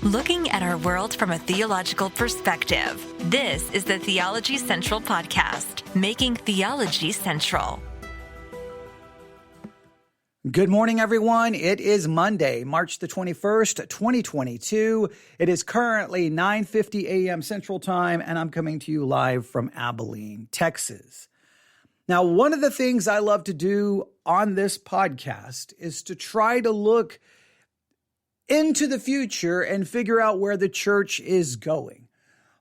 Looking at our world from a theological perspective. This is the Theology Central Podcast, making theology central. Good morning, everyone. It is Monday, March the 21st, 2022. It is currently 9:50 a.m. Central Time, and I'm coming to you live from Abilene, Texas. Now, one of the things I love to do on this podcast is to try to look into the future and figure out where the church is going.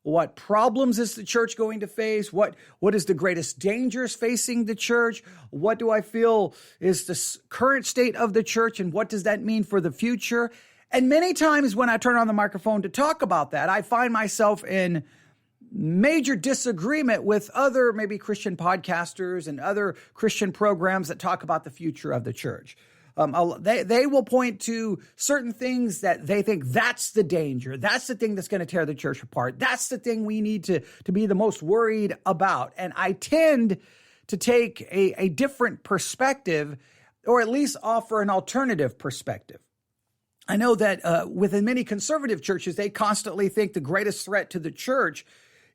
What problems is the church going to face? What is the greatest dangers facing the church? What do I feel is the current state of the church, and what does that mean for the future? And many times when I turn on the microphone to talk about that, I find myself in major disagreement with other maybe Christian podcasters and other Christian programs that talk about the future of the church. They will point to certain things that they think that's the danger. That's the thing that's going to tear the church apart. That's the thing we need to be the most worried about. And I tend to take a different perspective, or at least offer an alternative perspective. I know that within many conservative churches, they constantly think the greatest threat to the church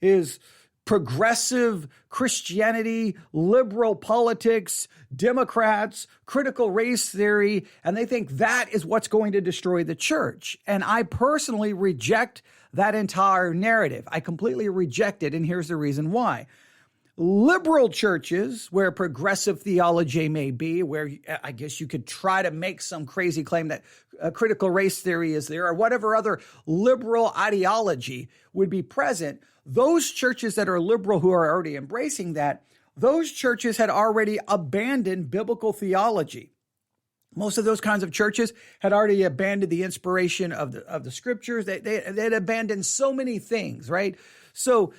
is progressive Christianity, liberal politics, Democrats, critical race theory, and they think that is what's going to destroy the church. And I personally reject that entire narrative. I completely reject it, and here's the reason why. Liberal churches, where progressive theology may be, where I guess you could try to make some crazy claim that critical race theory is there, or whatever other liberal ideology would be present, those churches that are liberal who are already embracing that, those churches had already abandoned biblical theology. Most of those kinds of churches had already abandoned the inspiration of the scriptures. They'd abandoned so many things, right? So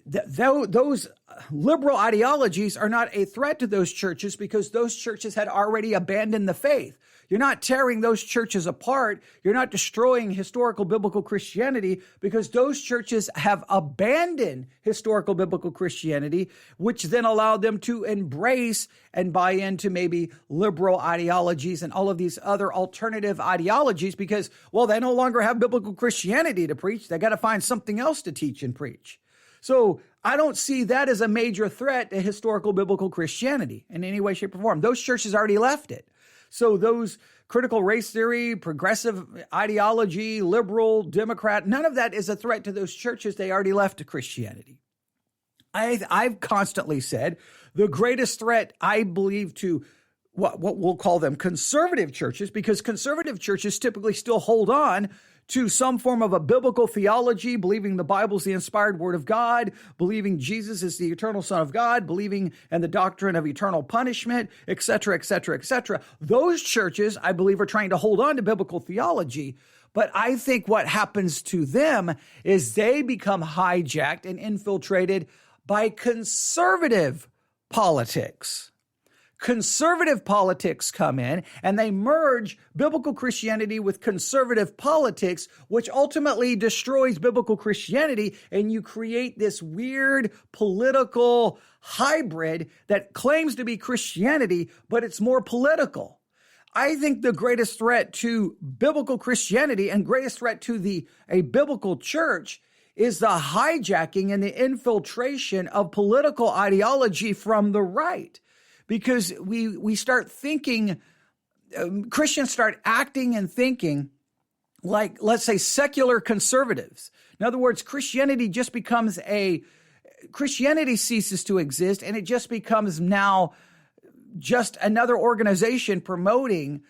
those liberal ideologies are not a threat to those churches because those churches had already abandoned the faith. You're not tearing those churches apart. You're not destroying historical biblical Christianity because those churches have abandoned historical biblical Christianity, which then allowed them to embrace and buy into maybe liberal ideologies and all of these other alternative ideologies because, well, they no longer have biblical Christianity to preach. They got to find something else to teach and preach. So I don't see that as a major threat to historical biblical Christianity in any way, shape, or form. Those churches already left it. So those critical race theory, progressive ideology, liberal, Democrat, none of that is a threat to those churches. They already left Christianity. I've constantly said the greatest threat, I believe, to what we'll call them conservative churches, because conservative churches typically still hold on to some form of a biblical theology, believing the Bible's the inspired word of God, believing Jesus is the eternal Son of God, believing in the doctrine of eternal punishment, et cetera, et cetera, et cetera. Those churches, I believe, are trying to hold on to biblical theology. But I think what happens to them is they become hijacked and infiltrated by conservative politics. Conservative politics come in and they merge biblical Christianity with conservative politics, which ultimately destroys biblical Christianity. And you create this weird political hybrid that claims to be Christianity, but it's more political. I think the greatest threat to biblical Christianity and greatest threat to a biblical church is the hijacking and the infiltration of political ideology from the right. Because we start thinking, Christians start acting and thinking like, let's say, secular conservatives. In other words, Christianity ceases to exist, and it just becomes now just another organization promoting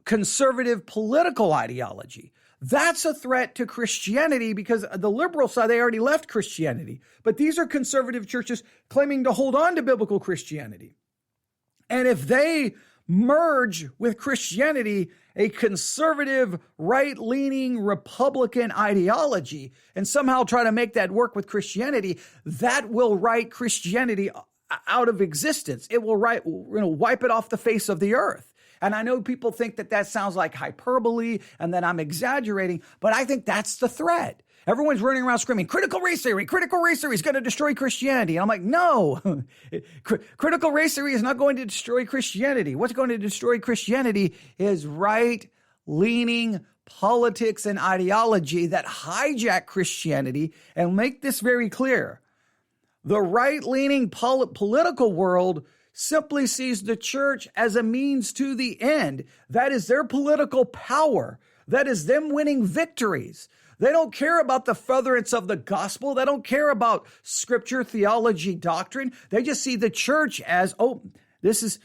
conservative political ideology. That's a threat to Christianity because the liberal side, they already left Christianity. But these are conservative churches claiming to hold on to biblical Christianity. And if they merge with Christianity, a conservative, right-leaning Republican ideology, and somehow try to make that work with Christianity, that will write Christianity out of existence. It will wipe it off the face of the earth. And I know people think that sounds like hyperbole and that I'm exaggerating, but I think that's the threat. Everyone's running around screaming, critical race theory is going to destroy Christianity. And I'm like, no, critical race theory is not going to destroy Christianity. What's going to destroy Christianity is right-leaning politics and ideology that hijack Christianity. And make this very clear. The right-leaning political world simply sees the church as a means to the end. That is their political power. That is them winning victories. They don't care about the furtherance of the gospel. They don't care about scripture, theology, doctrine. They just see the church as, this is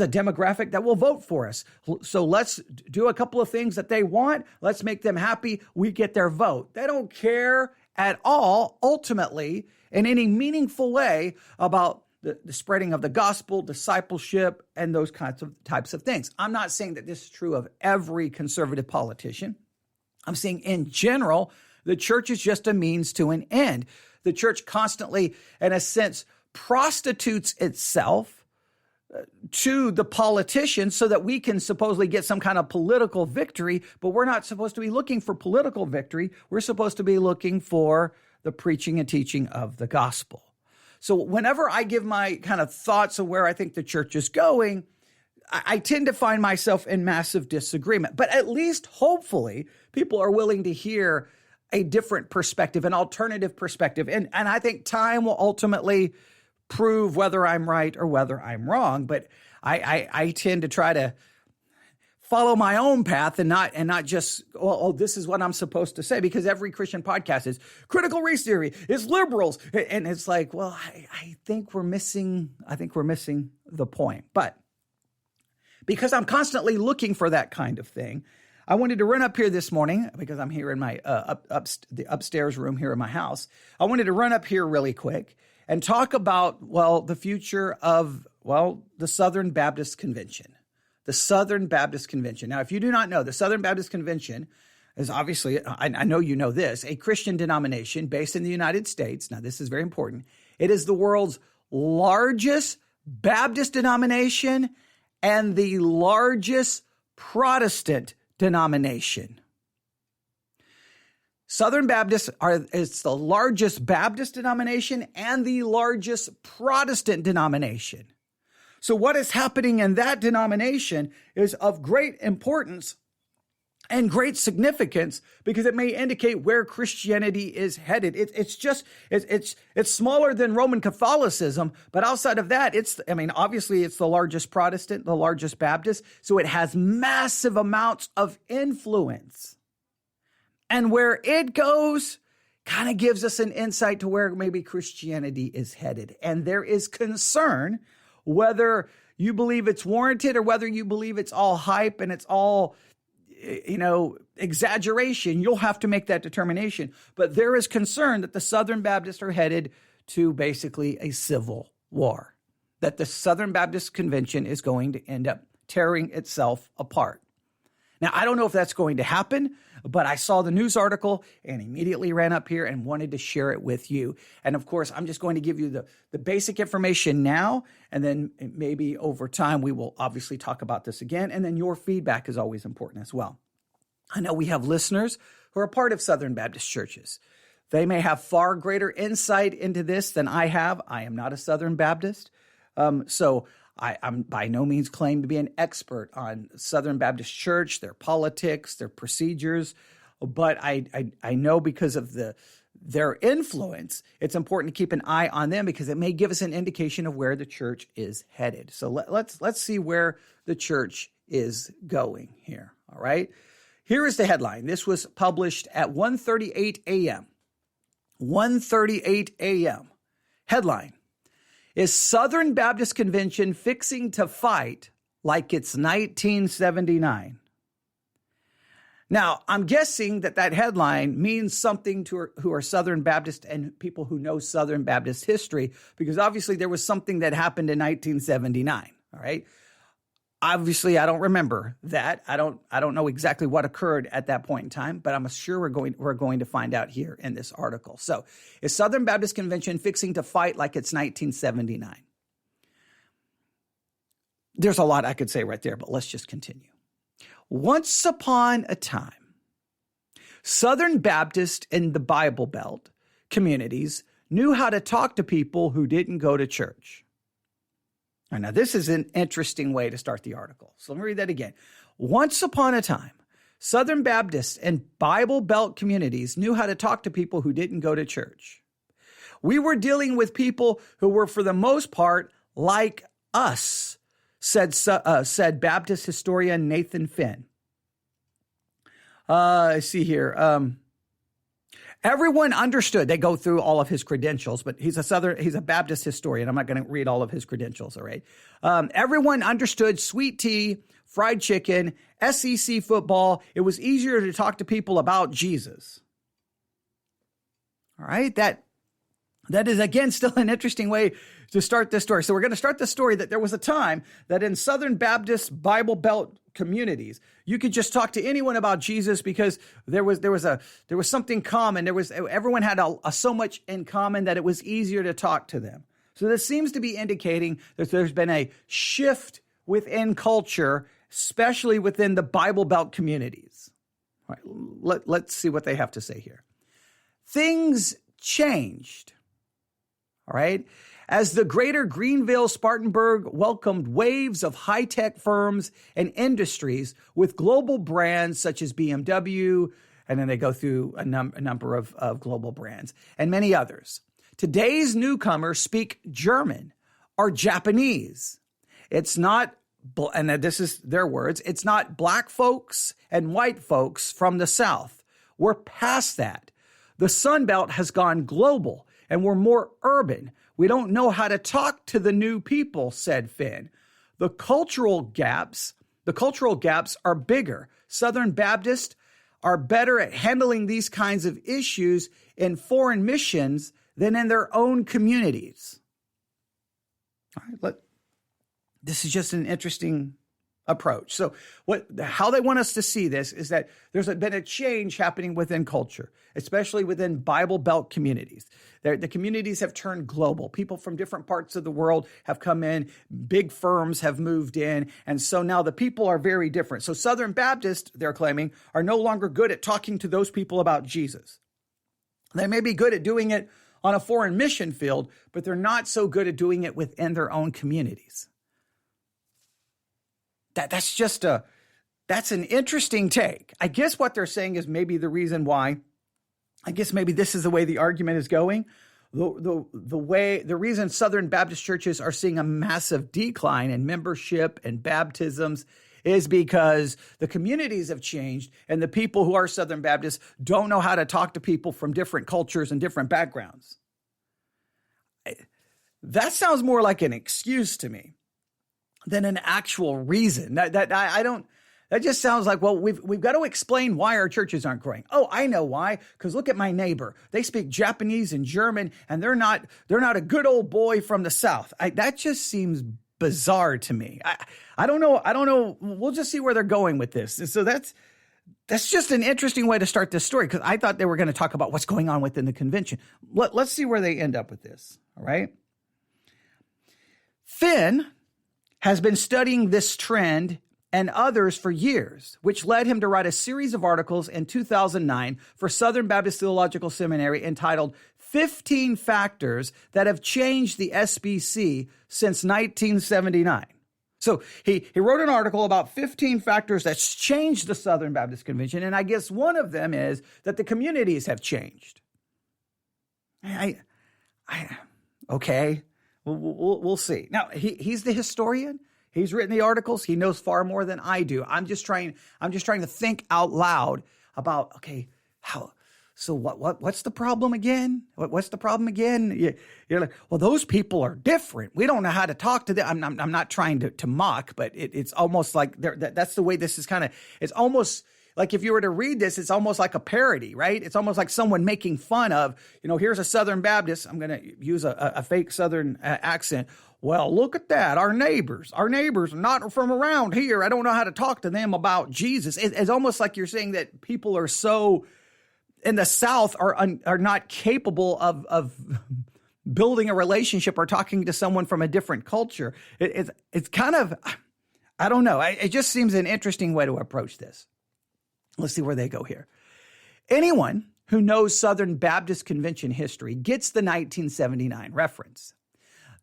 a demographic that will vote for us. So let's do a couple of things that they want. Let's make them happy. We get their vote. They don't care at all, ultimately, in any meaningful way about the spreading of the gospel, discipleship, and those types of things. I'm not saying that this is true of every conservative politician. I'm saying in general, the church is just a means to an end. The church constantly, in a sense, prostitutes itself to the politicians so that we can supposedly get some kind of political victory, but we're not supposed to be looking for political victory. We're supposed to be looking for the preaching and teaching of the gospel. So whenever I give my kind of thoughts of where I think the church is going, I tend to find myself in massive disagreement. But at least, hopefully, people are willing to hear a different perspective, an alternative perspective. And I think time will ultimately prove whether I'm right or whether I'm wrong. But I tend to try to follow my own path and not just, this is what I'm supposed to say, because every Christian podcast is critical race theory, is liberals. And it's like, well, I think we're missing the point. But because I'm constantly looking for that kind of thing, I wanted to run up here this morning because I'm here in my the upstairs room here in my house. I wanted to run up here really quick and talk about, the future of, the Southern Baptist Convention. The Southern Baptist Convention. Now, if you do not know, the Southern Baptist Convention is obviously, I know you know this, a Christian denomination based in the United States. Now, this is very important. It is the world's largest Baptist denomination and the largest Protestant denomination. Southern Baptists is the largest Baptist denomination and the largest Protestant denomination. So what is happening in that denomination is of great importance and great significance because it may indicate where Christianity is headed. It's smaller than Roman Catholicism, but outside of that, obviously it's the largest Protestant, the largest Baptist, so it has massive amounts of influence. And where it goes kind of gives us an insight to where maybe Christianity is headed. And there is concern whether you believe it's warranted or whether you believe it's all hype and it's all, exaggeration. You'll have to make that determination. But there is concern that the Southern Baptists are headed to basically a civil war, that the Southern Baptist Convention is going to end up tearing itself apart. Now, I don't know if that's going to happen, but I saw the news article and immediately ran up here and wanted to share it with you. And of course, I'm just going to give you the basic information now, and then maybe over time, we will obviously talk about this again. And then your feedback is always important as well. I know we have listeners who are part of Southern Baptist churches. They may have far greater insight into this than I have. I am not a Southern Baptist. So I'm by no means claim to be an expert on Southern Baptist Church, their politics, their procedures, but I know because of their influence, it's important to keep an eye on them because it may give us an indication of where the church is headed. So let's see where the church is going here. All right. Here is the headline. This was published at 1:38 a.m. 1:38 a.m. Headline: Is Southern Baptist Convention fixing to fight like it's 1979? Now, I'm guessing that headline means something to who are Southern Baptist and people who know Southern Baptist history, because obviously there was something that happened in 1979, all right? Obviously, I don't remember that. I don't know exactly what occurred at that point in time, but I'm sure we're going to find out here in this article. So, is Southern Baptist Convention fixing to fight like it's 1979? There's a lot I could say right there, but let's just continue. Once upon a time, Southern Baptist in the Bible Belt communities knew how to talk to people who didn't go to church. Now, this is an interesting way to start the article. So let me read that again. Once upon a time, Southern Baptists and Bible Belt communities knew how to talk to people who didn't go to church. We were dealing with people who were, for the most part, like us, said Baptist historian Nathan Finn. I see here. Everyone understood. They go through all of his credentials, but he's a Baptist historian. I'm not going to read all of his credentials, all right? Everyone understood sweet tea, fried chicken, SEC football. It was easier to talk to people about Jesus. All right? That is, again, still an interesting way to start this story. So we're going to start the story that there was a time that in Southern Baptist Bible Belt communities, you could just talk to anyone about Jesus because there was something common. Everyone had so much in common that it was easier to talk to them. So this seems to be indicating that there's been a shift within culture, especially within the Bible Belt communities. All right, let's see what they have to say here. Things changed. All right. As the greater Greenville Spartanburg welcomed waves of high-tech firms and industries with global brands such as BMW, and then they go through a number of global brands, and many others. Today's newcomers speak German or Japanese. It's not, and this is their words, it's not black folks and white folks from the South. We're past that. The Sun Belt has gone global, and we're more urban. We don't know how to talk to the new people, said Finn. The cultural gaps are bigger. Southern Baptists are better at handling these kinds of issues in foreign missions than in their own communities. All right, this is just an interesting approach. So how they want us to see this is that there's been a change happening within culture, especially within Bible Belt communities. The communities have turned global. People from different parts of the world have come in. Big firms have moved in. And so now the people are very different. So Southern Baptists, they're claiming, are no longer good at talking to those people about Jesus. They may be good at doing it on a foreign mission field, but they're not so good at doing it within their own communities. That's an interesting take. I guess what they're saying is maybe the reason why, I guess maybe this is the way the argument is going. The reason Southern Baptist churches are seeing a massive decline in membership and baptisms is because the communities have changed and the people who are Southern Baptists don't know how to talk to people from different cultures and different backgrounds. That sounds more like an excuse to me than an actual reason. That just sounds like, well, we've got to explain why our churches aren't growing. Oh, I know why. Because look at my neighbor. They speak Japanese and German, and they're not a good old boy from the South. That just seems bizarre to me. I don't know. We'll just see where they're going with this. So that's just an interesting way to start this story, because I thought they were going to talk about what's going on within the convention. Let's see where they end up with this. All right. Finn has been studying this trend and others for years, which led him to write a series of articles in 2009 for Southern Baptist Theological Seminary entitled 15 Factors That Have Changed the SBC Since 1979. So he wrote an article about 15 factors that's changed the Southern Baptist Convention, and I guess one of them is that the communities have changed. Okay. We'll see. Now, he's the historian. He's written the articles. He knows far more than I do. I'm just trying to think out loud about, okay, what's the problem again? What's the problem again? You're like, well, those people are different. We don't know how to talk to them. I'm not trying to mock, but it's almost like that's the way this is it's almost like if you were to read this, it's almost like a parody, right? It's almost like someone making fun of, here's a Southern Baptist. I'm going to use a fake Southern accent. Well, look at that. Our neighbors are not from around here. I don't know how to talk to them about Jesus. It's almost like you're saying that people are so in the South are not capable of building a relationship or talking to someone from a different culture. It's kind of, I don't know. It just seems an interesting way to approach this. Let's see where they go here. Anyone who knows Southern Baptist Convention history gets the 1979 reference.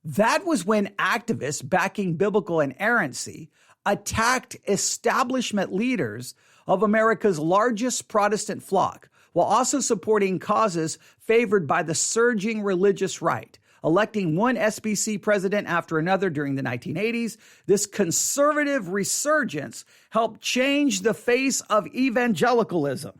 That was when activists backing biblical inerrancy attacked establishment leaders of America's largest Protestant flock, while also supporting causes favored by the surging religious right, electing one SBC president after another during the 1980s. This conservative resurgence helped change the face of evangelicalism.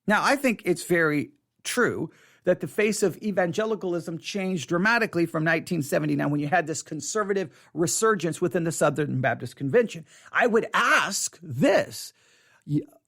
Now, I think it's very true that the face of evangelicalism changed dramatically from 1979 when you had this conservative resurgence within the Southern Baptist Convention. I would ask this.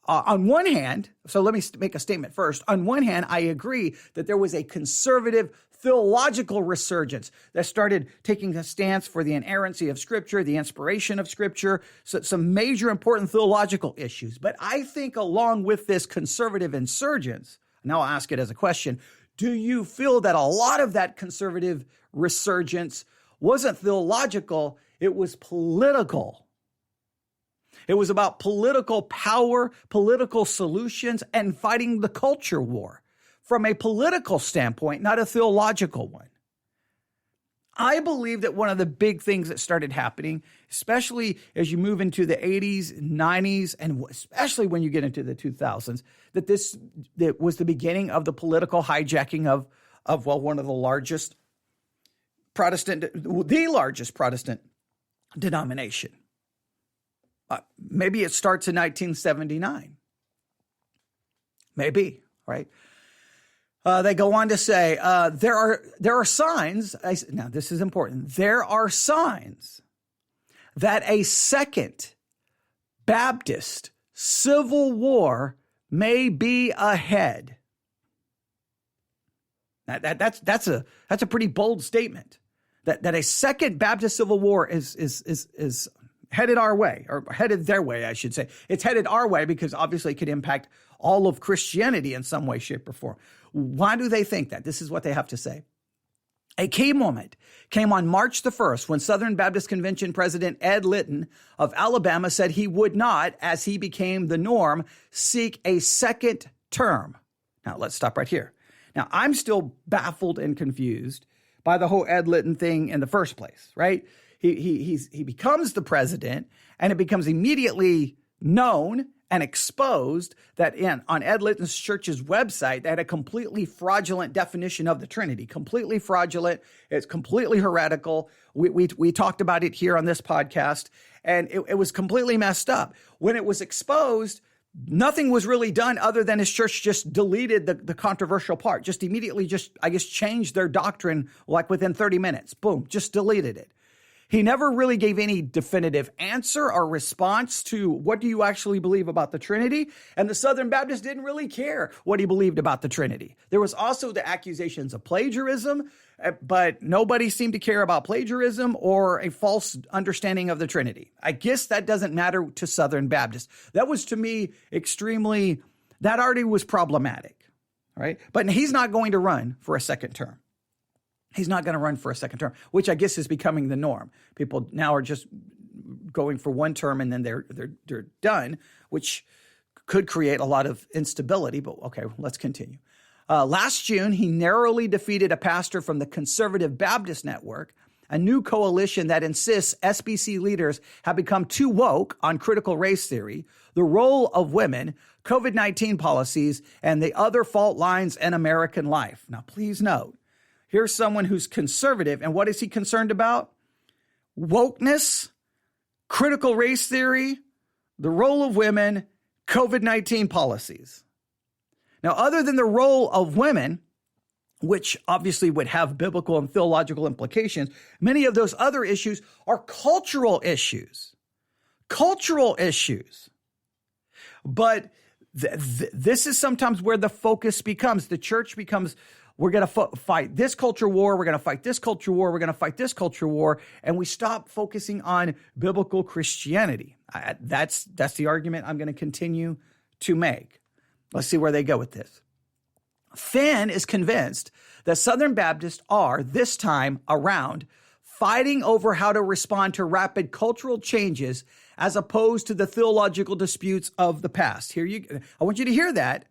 On one hand, so let me make a statement first. On one hand, I agree that there was a conservative theological resurgence that started taking a stance for the inerrancy of Scripture, the inspiration of Scripture, so some major important theological issues. But I think along with this conservative insurgence, now I'll ask it as a question, do you feel that a lot of that conservative resurgence wasn't theological, it was political? It was about political power, political solutions, and fighting the culture war from a political standpoint, not a theological one. I believe that one of the big things that started happening, especially as you move into the 80s, 90s, and especially when you get into the 2000s, that was the beginning of the political hijacking of one of the largest the largest Protestant denomination. Maybe it starts in 1979. Maybe, right? They go on to say, there are signs, now this is important, there are signs that a second Baptist civil war may be ahead. Now, that's a pretty bold statement, that a second Baptist civil war is headed our way, or headed their way, I should say. It's headed our way because obviously it could impact all of Christianity in some way, shape, or form. Why do they think that? This is what they have to say. A key moment came on March the 1st when Southern Baptist Convention President Ed Litton of Alabama said he would not, as he became the norm, seek a second term. Now, let's stop right here. Now, I'm still baffled and confused by the whole Ed Litton thing in the first place, right? He becomes the president, and it becomes immediately known and exposed that on Ed Litton's church's website, they had a completely fraudulent definition of the Trinity. Completely fraudulent. It's completely heretical. We talked about it here on this podcast, and it was completely messed up. When it was exposed, nothing was really done other than his church just deleted the controversial part, just immediately changed their doctrine like within 30 minutes. Boom, just deleted it. He never really gave any definitive answer or response to what do you actually believe about the Trinity? And the Southern Baptists didn't really care what he believed about the Trinity. There was also the accusations of plagiarism, but nobody seemed to care about plagiarism or a false understanding of the Trinity. I guess that doesn't matter to Southern Baptists. That was, to me, that already was problematic, right? But he's not going to run for a second term. He's not going to run for a second term, which I guess is becoming the norm. People now are just going for one term and then they're done, which could create a lot of instability. But okay, let's continue. Last June, he narrowly defeated a pastor from the Conservative Baptist Network, a new coalition that insists SBC leaders have become too woke on critical race theory, the role of women, COVID-19 policies, and the other fault lines in American life. Now, please note, here's someone who's conservative, and what is he concerned about? Wokeness, critical race theory, the role of women, COVID-19 policies. Now, other than the role of women, which obviously would have biblical and theological implications, many of those other issues are cultural issues. Cultural issues. But this is sometimes where the focus becomes. The church becomes, we're going to fight this culture war. We're going to fight this culture war. We're going to fight this culture war. And we stop focusing on biblical Christianity. That's the argument I'm going to continue to make. Let's see where they go with this. Finn is convinced that Southern Baptists are, this time around, fighting over how to respond to rapid cultural changes as opposed to the theological disputes of the past. I want you to hear that.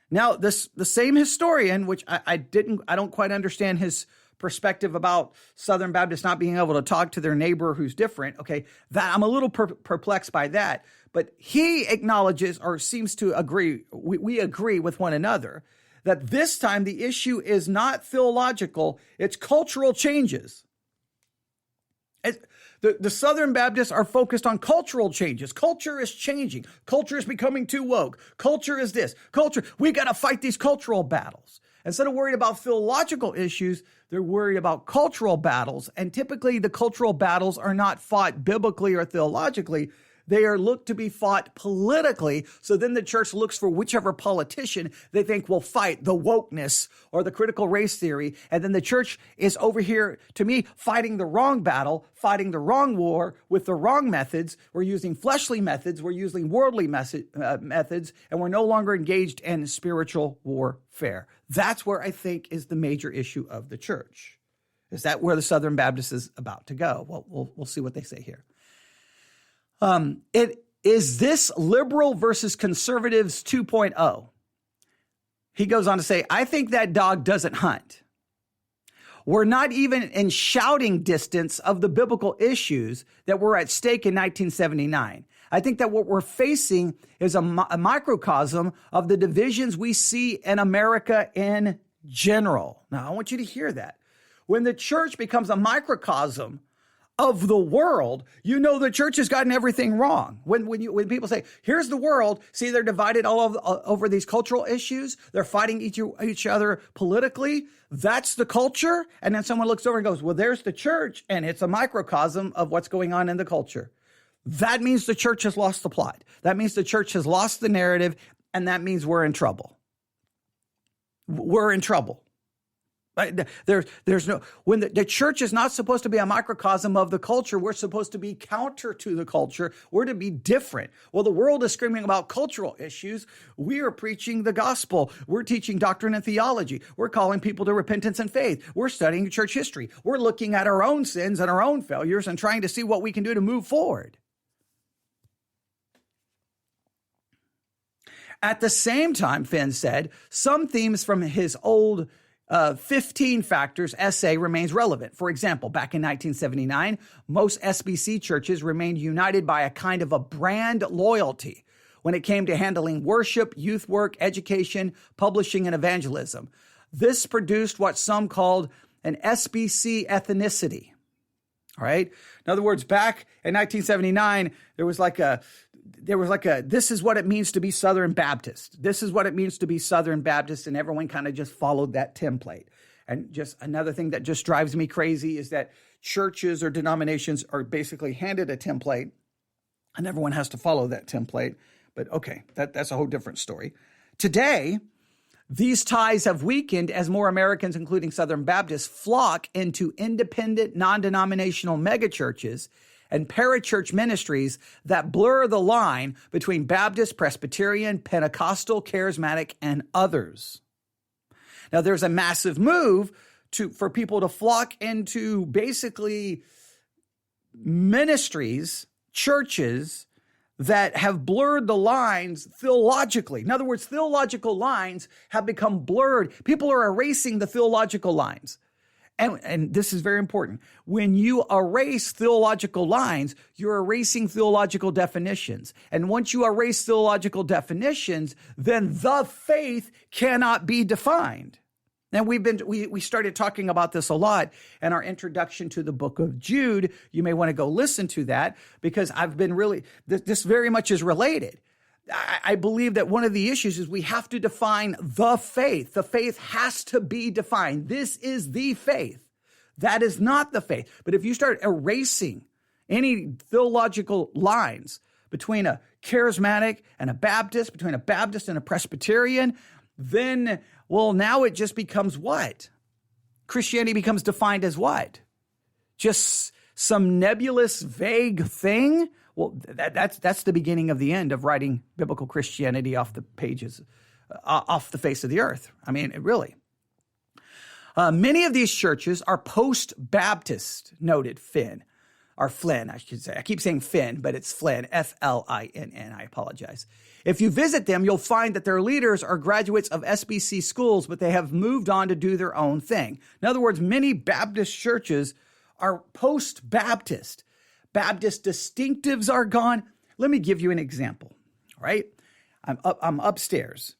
Now, the same historian, which I don't quite understand his perspective about Southern Baptists not being able to talk to their neighbor who's different. Okay, that I'm a little perplexed by that. But he acknowledges, or seems to agree, we agree with one another, that this time the issue is not theological, it's cultural changes. The Southern Baptists are focused on cultural changes. Culture is changing. Culture is becoming too woke. Culture is this. Culture, we got to fight these cultural battles. Instead of worried about theological issues, they're worried about cultural battles. And typically the cultural battles are not fought biblically or theologically. They are looked to be fought politically. So then the church looks for whichever politician they think will fight the wokeness or the critical race theory. And then the church is over here, to me, fighting the wrong battle, fighting the wrong war with the wrong methods. We're using fleshly methods. We're using worldly methods, and we're no longer engaged in spiritual warfare. That's where I think is the major issue of the church. Is that where the Southern Baptist is about to go? Well, we'll see what they say here. It is this liberal versus conservatives 2.0. He goes on to say, I think that dog doesn't hunt. We're not even in shouting distance of the biblical issues that were at stake in 1979. I think that what we're facing is a microcosm of the divisions we see in America in general. Now, I want you to hear that. When the church becomes a microcosm of the world, you know the church has gotten everything wrong. When people say, here's the world, see, they're divided all over these cultural issues. They're fighting each other politically. That's the culture. And then someone looks over and goes, well, there's the church, and it's a microcosm of what's going on in the culture. That means the church has lost the plot. That means the church has lost the narrative, and that means we're in trouble. We're in trouble. There's no, when the church is not supposed to be a microcosm of the culture, we're supposed to be counter to the culture. We're to be different. Well, the world is screaming about cultural issues. We are preaching the gospel. We're teaching doctrine and theology. We're calling people to repentance and faith. We're studying church history. We're looking at our own sins and our own failures and trying to see what we can do to move forward. At the same time, Finn said, some themes from his old 15 factors essay remains relevant. For example, back in 1979, most SBC churches remained united by a kind of a brand loyalty when it came to handling worship, youth work, education, publishing, and evangelism. This produced what some called an SBC ethnicity. All right. In other words, back in 1979, there was like a, this is what it means to be Southern Baptist. This is what it means to be Southern Baptist. And everyone kind of just followed that template. And just another thing that just drives me crazy is that churches or denominations are basically handed a template and everyone has to follow that template. But okay, that's a whole different story. Today, these ties have weakened as more Americans, including Southern Baptists, flock into independent, non-denominational megachurches and parachurch ministries that blur the line between Baptist, Presbyterian, Pentecostal, Charismatic, and others. Now, there's a massive move for people to flock into basically ministries, churches that have blurred the lines theologically. In other words, theological lines have become blurred. People are erasing the theological lines. And this is very important. When you erase theological lines, you're erasing theological definitions. And once you erase theological definitions, then the faith cannot be defined. And we started talking about this a lot in our introduction to the book of Jude. You may want to go listen to that because this very much is related. I believe that one of the issues is we have to define the faith. The faith has to be defined. This is the faith. That is not the faith. But if you start erasing any theological lines between a charismatic and a Baptist, between a Baptist and a Presbyterian, then, well, now it just becomes what? Christianity becomes defined as what? Just some nebulous, vague thing? Well, that's the beginning of the end of writing biblical Christianity off the pages, off the face of the earth. I mean, really. Many of these churches are post-Baptist, noted Flynn, I should say. I keep saying Finn, but it's Flynn, F-L-I-N-N. I apologize. If you visit them, you'll find that their leaders are graduates of SBC schools, but they have moved on to do their own thing. In other words, many Baptist churches are post-Baptist. Baptist distinctives are gone. Let me give you an example, all right? I'm upstairs,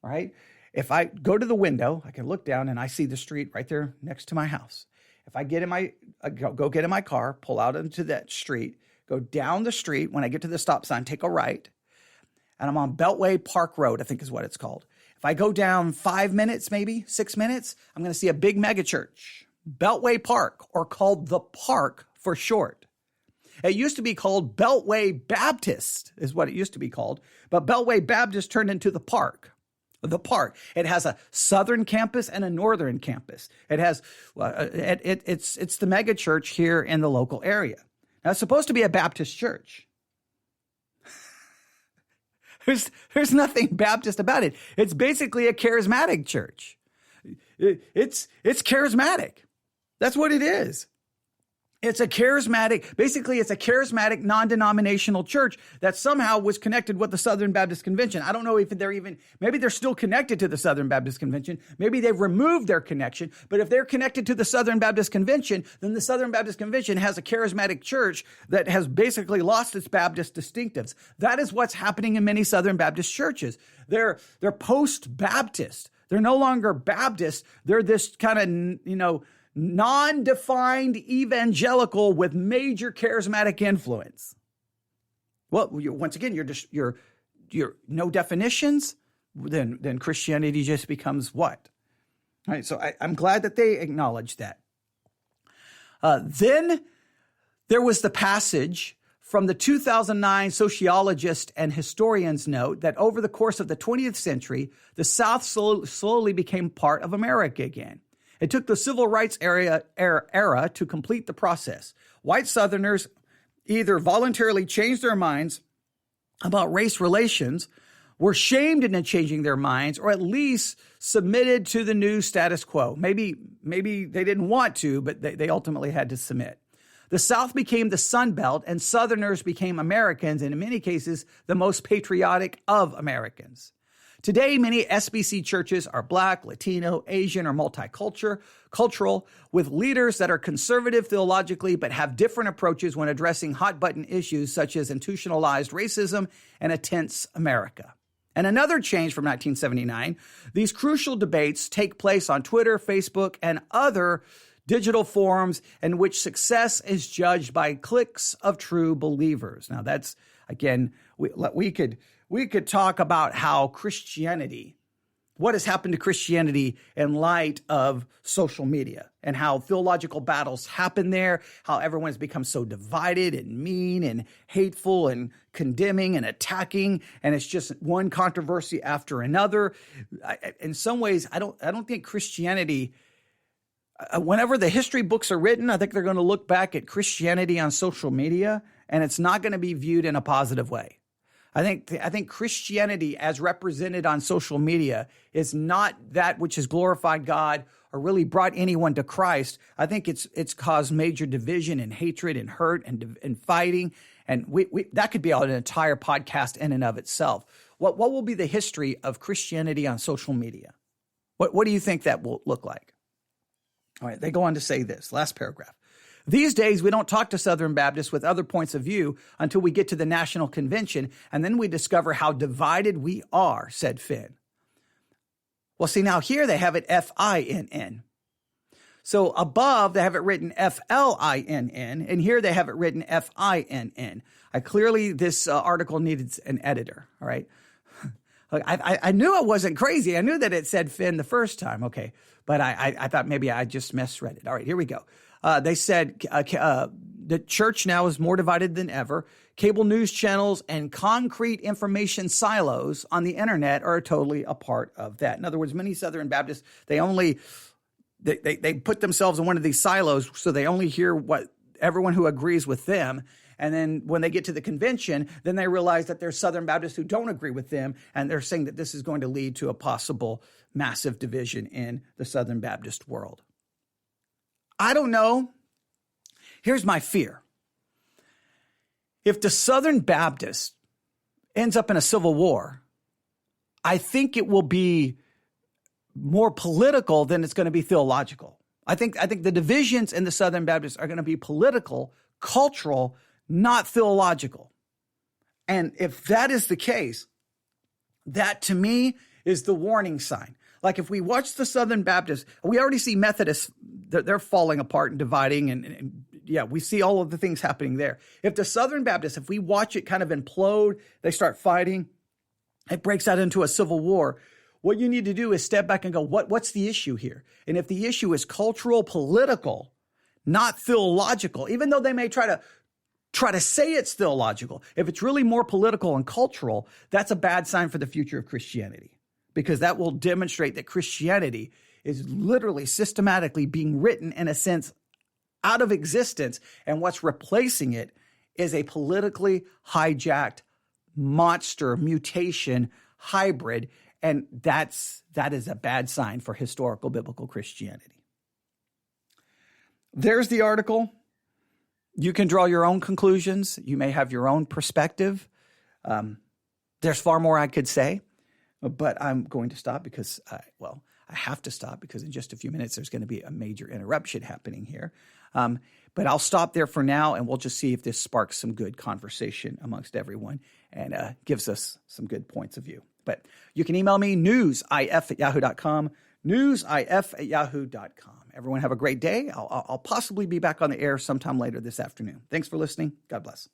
all right? If I go to the window, I can look down and I see the street right there next to my house. If I get in go get in my car, pull out into that street, go down the street. When I get to the stop sign, take a right, and I'm on Beltway Park Road, I think is what it's called. If I go down 5 minutes, maybe 6 minutes, I'm going to see a big megachurch, Beltway Park, or called the Park for short. It used to be called Beltway Baptist, is what it used to be called, but Beltway Baptist turned into the Park. The Park. It has a southern campus and a northern campus. It has it's the mega church here in the local area. Now, it's supposed to be a Baptist church. There's nothing Baptist about it. It's basically a charismatic church. It's charismatic. That's what it is. It's a charismatic non-denominational church that somehow was connected with the Southern Baptist Convention. I don't know if maybe they're still connected to the Southern Baptist Convention. Maybe they've removed their connection. But if they're connected to the Southern Baptist Convention, then the Southern Baptist Convention has a charismatic church that has basically lost its Baptist distinctives. That is what's happening in many Southern Baptist churches. They're post-Baptist. They're no longer Baptist. They're this kind of, non-defined evangelical with major charismatic influence. Well, once again, you're no definitions. Then Christianity just becomes what? All right. So I'm glad that they acknowledge that. Then there was the passage from the 2009 sociologist and historians note that over the course of the 20th century, the South slowly became part of America again. It took the civil rights era to complete the process. White Southerners either voluntarily changed their minds about race relations, were shamed into changing their minds, or at least submitted to the new status quo. Maybe they didn't want to, but they ultimately had to submit. The South became the Sun Belt, and Southerners became Americans, and in many cases, the most patriotic of Americans. Today, many SBC churches are Black, Latino, Asian, or multicultural, with leaders that are conservative theologically but have different approaches when addressing hot-button issues such as institutionalized racism and a tense America. And another change from 1979, these crucial debates take place on Twitter, Facebook, and other digital forums in which success is judged by cliques of true believers. Now, that's, again, we could talk about how Christianity, what has happened to Christianity in light of social media and how theological battles happen there, how everyone's become so divided and mean and hateful and condemning and attacking, and it's just one controversy after another. In some ways, I don't think Christianity, whenever the history books are written, I think they're going to look back at Christianity on social media, and it's not going to be viewed in a positive way. I think Christianity as represented on social media is not that which has glorified God or really brought anyone to Christ. I think it's caused major division and hatred and hurt and fighting. And we that could be an entire podcast in and of itself. What will be the history of Christianity on social media? What do you think that will look like? All right, they go on to say this, last paragraph. These days, we don't talk to Southern Baptists with other points of view until we get to the National Convention, and then we discover how divided we are, said Finn. Well, see, now here they have it F-I-N-N. So above, they have it written F-L-I-N-N, and here they have it written F-I-N-N. Clearly, this article needed an editor, all right? I knew it wasn't crazy. I knew that it said Finn the first time, okay, but I thought maybe I just misread it. All right, here we go. They said the church now is more divided than ever. Cable news channels and concrete information silos on the internet are totally a part of that. In other words, many Southern Baptists, they put themselves in one of these silos, so they only hear what everyone who agrees with them. And then when they get to the convention, then they realize that there's Southern Baptists who don't agree with them, and they're saying that this is going to lead to a possible massive division in the Southern Baptist world. I don't know. Here's my fear. If the Southern Baptist ends up in a civil war, I think it will be more political than it's going to be theological. I think the divisions in the Southern Baptists are going to be political, cultural, not theological. And if that is the case, that to me is the warning sign. Like if we watch the Southern Baptists, we already see Methodists, they're falling apart and dividing. And yeah, we see all of the things happening there. If the Southern Baptists, if we watch it kind of implode, they start fighting, it breaks out into a civil war. What you need to do is step back and go, what's the issue here? And if the issue is cultural, political, not theological, even though they may try to say it's theological, if it's really more political and cultural, that's a bad sign for the future of Christianity, because that will demonstrate that Christianity is literally systematically being written, in a sense, out of existence. And what's replacing it is a politically hijacked monster mutation hybrid. And that is a bad sign for historical biblical Christianity. There's the article. You can draw your own conclusions. You may have your own perspective. There's far more I could say, but I'm going to stop because, I have to stop because in just a few minutes, there's going to be a major interruption happening here. But I'll stop there for now, and we'll just see if this sparks some good conversation amongst everyone and gives us some good points of view. But you can email me, newsif@yahoo.com, newsif@yahoo.com. Everyone have a great day. I'll possibly be back on the air sometime later this afternoon. Thanks for listening. God bless.